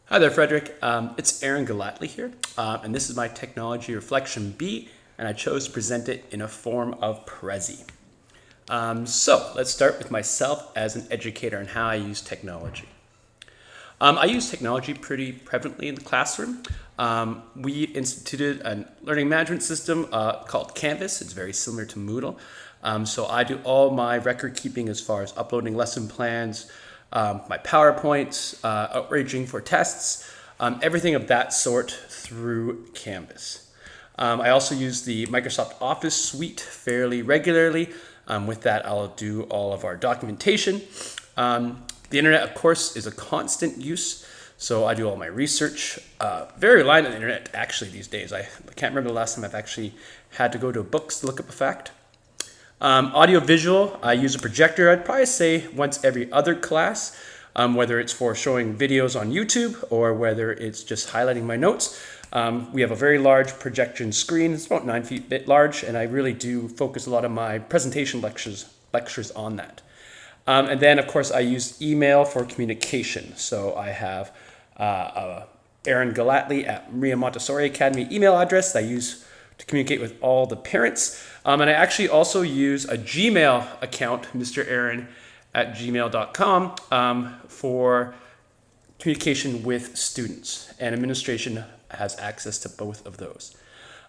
Hi there, Frederick. It's Aaron Galatly here, and this is my Technology Reflection B, and I chose to present it in a form of Prezi. So let's start with myself as an educator and how I use technology. I use technology pretty prevalently in the classroom. We instituted a learning management system called Canvas. It's very similar to Moodle. So I do all my record keeping as far as uploading lesson plans, my PowerPoints, arranging for tests, everything of that sort through Canvas. I also use the Microsoft Office suite fairly regularly. With that, I'll do all of our documentation. The internet, of course, is a constant use. So I do all my research. Very reliant on the internet, actually, these days. I can't remember the last time I've actually had to go to books to look up a fact. Audio visual, I use a projector, I'd probably say once every other class, whether it's for showing videos on YouTube or whether it's just highlighting my notes. We have a very large projection screen, it's about 9 feet large, and I really do focus a lot of my presentation lectures on that. And then, of course, I use email for communication. So I have Aaron Galatly at Maria Montessori Academy email address that I use to communicate with all the parents. And I actually also use a Gmail account, Mr. Aaron at gmail.com, for communication with students. And administration has access to both of those.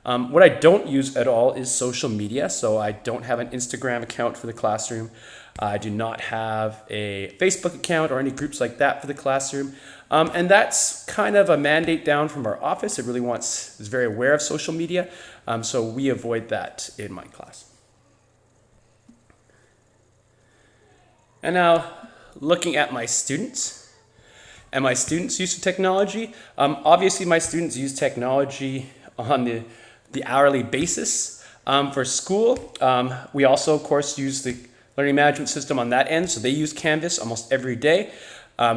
What I don't use at all is social media. So I don't have an Instagram account for the classroom. I do not have a Facebook account or any groups like that for the classroom. And that's kind of a mandate down from our office. It really is very aware of social media. So we avoid that in my class. And now looking at my students and my students' use of technology. Obviously my students use technology on the hourly basis. For school, we also, of course, use the learning management system on that end. So they use Canvas almost every day.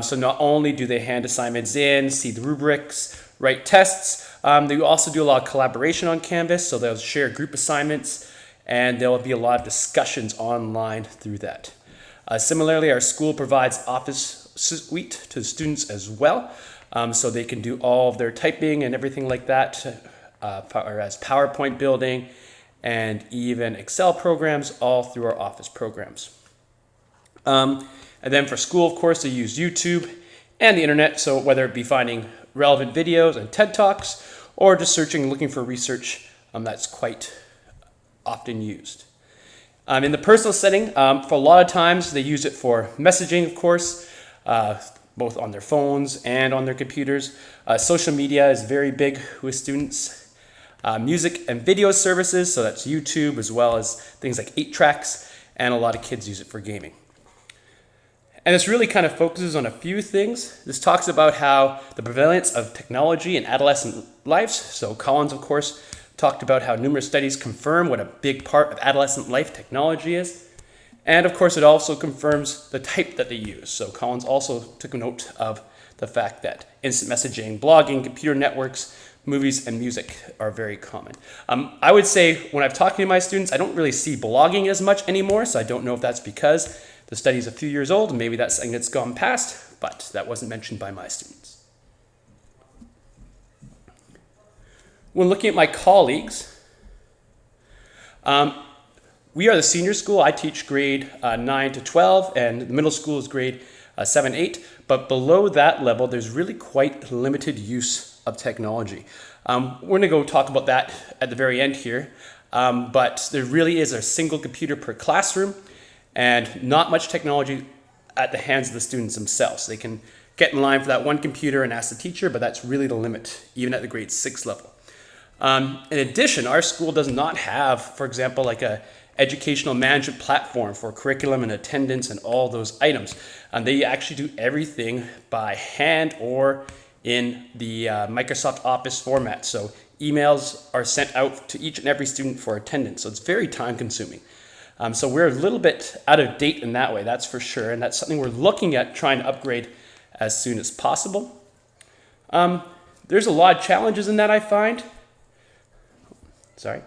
So not only do they hand assignments in, see the rubrics, write tests, they also do a lot of collaboration on Canvas. So they'll share group assignments and there will be a lot of discussions online through that. Similarly, our school provides Office Suite to students as well. So they can do all of their typing and everything like that, as PowerPoint building and even Excel programs all through our Office programs. And then for school, of course, they use YouTube and the internet. So whether it be finding relevant videos and TED Talks or just searching and looking for research, that's quite often used. In the personal setting, for a lot of times they use it for messaging, of course, both on their phones and on their computers. Social media is very big with students. Music and video services, so that's YouTube as well as things like 8Tracks, and a lot of kids use it for gaming. And this really kind of focuses on a few things. This talks about how the prevalence of technology in adolescent lives. So Collins, of course, talked about how numerous studies confirm what a big part of adolescent life technology is. And of course, it also confirms the type that they use. So Collins also took a note of the fact that instant messaging, blogging, computer networks, movies, and music are very common. I would say when I'm talking to my students, I don't really see blogging as much anymore. So I don't know if that's because the study is a few years old, and maybe that's something that's gone past, but that wasn't mentioned by my students. When looking at my colleagues, we are the senior school. I teach grade 9 to 12, and the middle school is grade 7, 8. But below that level, there's really quite limited use of technology. We're going to go talk about that at the very end here. But there really is a single computer per classroom, and not much technology at the hands of the students themselves. They can get in line for that one computer and ask the teacher, but that's really the limit, even at the grade 6 level. In addition, our school does not have, for example, like a educational management platform for curriculum and attendance and all those items. They actually do everything by hand or in the Microsoft Office format. So emails are sent out to each and every student for attendance. So it's very time consuming. So we're a little bit out of date in that way, that's for sure. And that's something we're looking at trying to upgrade as soon as possible. There's a lot of challenges in that, I find. Sorry.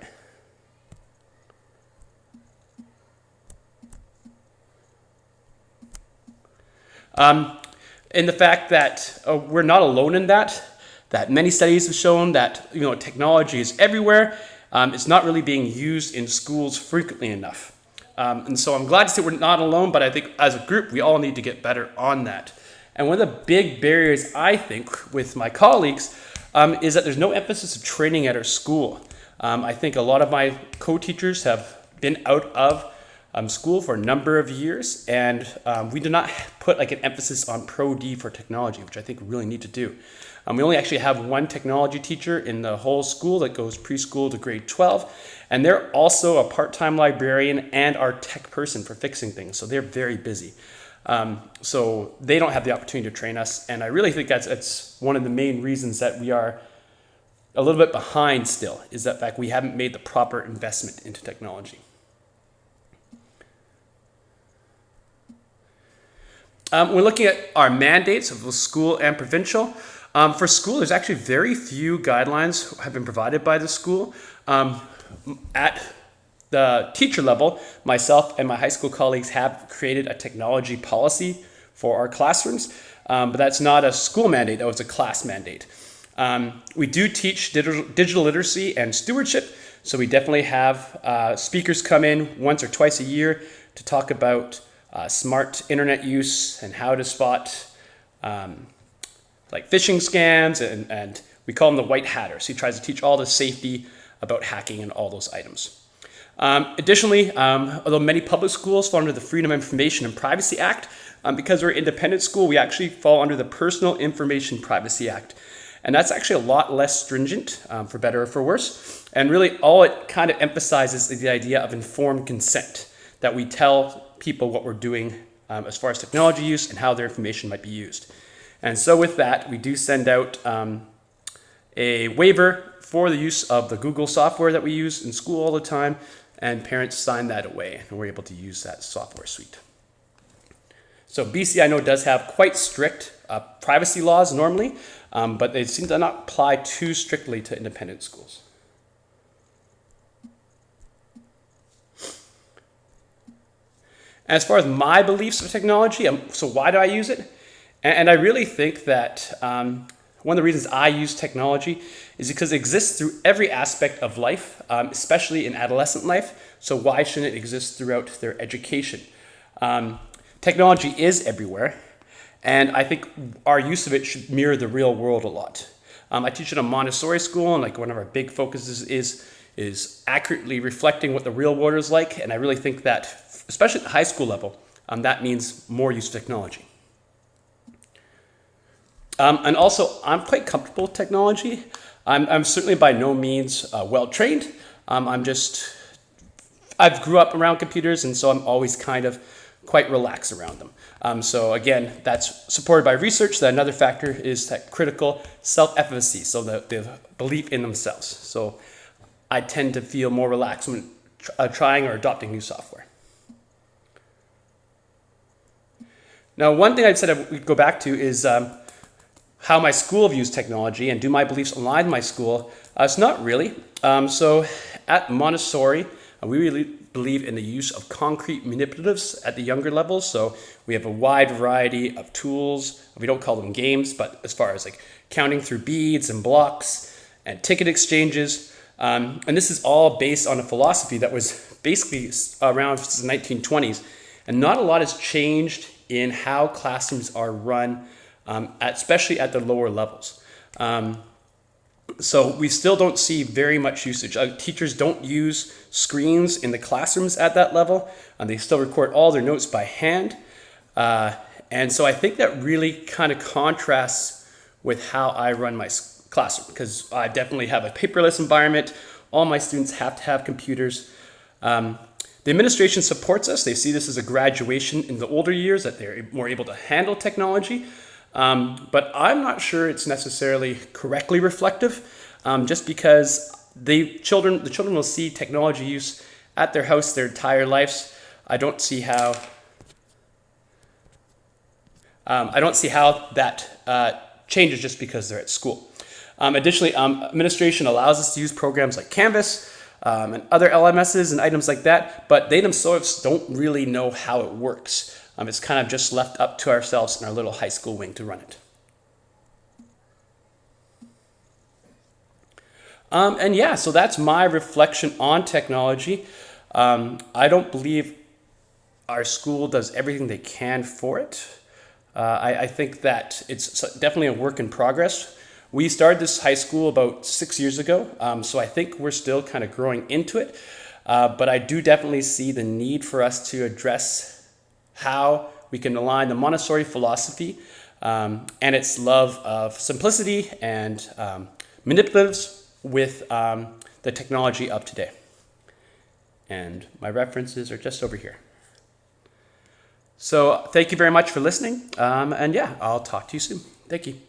in the fact that we're not alone in that many studies have shown that technology is everywhere. It's not really being used in schools frequently enough. And so I'm glad to say we're not alone, but I think as a group, we all need to get better on that. And one of the big barriers, I think, with my colleagues is that there's no emphasis of training at our school. I think a lot of my co-teachers have been out of school for a number of years, and we do not put like an emphasis on Pro D for technology, which I think we really need to do. We only actually have one technology teacher in the whole school that goes preschool to grade 12, and they're also a part-time librarian and our tech person for fixing things, so they're very busy. So they don't have the opportunity to train us, and I really think that's one of the main reasons that we are a little bit behind still, is that fact we haven't made the proper investment into technology. We're looking at our mandates of the school and provincial. For school, there's actually very few guidelines have been provided by the school. At the teacher level, myself and my high school colleagues have created a technology policy for our classrooms, but that's not a school mandate, that was a class mandate. We do teach digital literacy and stewardship, so we definitely have speakers come in once or twice a year to talk about smart internet use and how to spot like phishing scams, and we call him the white hatter. So he tries to teach all the safety about hacking and all those items. Additionally, although many public schools fall under the Freedom of Information and Privacy Act, because we're an independent school, we actually fall under the Personal Information Privacy Act. And that's actually a lot less stringent, for better or for worse. And really all it kind of emphasizes is the idea of informed consent, that we tell people what we're doing as far as technology use and how their information might be used. And so with that, we do send out a waiver for the use of the Google software that we use in school all the time, and parents sign that away, and we're able to use that software suite. So BC, I know, does have quite strict privacy laws normally, but they seem to not apply too strictly to independent schools. As far as my beliefs of technology, so why do I use it? And I really think that one of the reasons I use technology is because it exists through every aspect of life, especially in adolescent life. So why shouldn't it exist throughout their education? Technology is everywhere, and I think our use of it should mirror the real world a lot. I teach at a Montessori school, and like one of our big focuses is accurately reflecting what the real world is like, and I really think that, especially at the high school level, that means more use of technology. And also, I'm quite comfortable with technology. I'm certainly by no means well-trained. I've grew up around computers, and so I'm always kind of quite relaxed around them. So again, that's supported by research. That another factor is that critical self-efficacy, so the belief in themselves. So I tend to feel more relaxed when trying or adopting new software. Now, one thing I said we'd go back to is how my school views technology, and do my beliefs align with my school? It's not really. So at Montessori, we really believe in the use of concrete manipulatives at the younger levels. So we have a wide variety of tools. We don't call them games, but as far as like counting through beads and blocks and ticket exchanges. And this is all based on a philosophy that was basically around since the 1920s. And not a lot has changed in how classrooms are run, especially at the lower levels. So we still don't see very much usage. Teachers don't use screens in the classrooms at that level, and they still record all their notes by hand. And so I think that really kind of contrasts with how I run my classroom, because I definitely have a paperless environment. All my students have to have computers. The administration supports us. They see this as a graduation in the older years, that they're more able to handle technology. But I'm not sure it's necessarily correctly reflective, just because the children will see technology use at their house their entire lives. I don't see how that changes just because they're at school. Additionally, administration allows us to use programs like Canvas and other LMSs and items like that, but they themselves don't really know how it works. It's kind of just left up to ourselves and our little high school wing to run it. And yeah, so that's my reflection on technology. I don't believe our school does everything they can for it. I think that it's definitely a work in progress. We started this high school about 6 years ago, so I think we're still kind of growing into it. But I do definitely see the need for us to address how we can align the Montessori philosophy and its love of simplicity and manipulatives with the technology of today. And my references are just over here. So thank you very much for listening. And yeah, I'll talk to you soon. Thank you.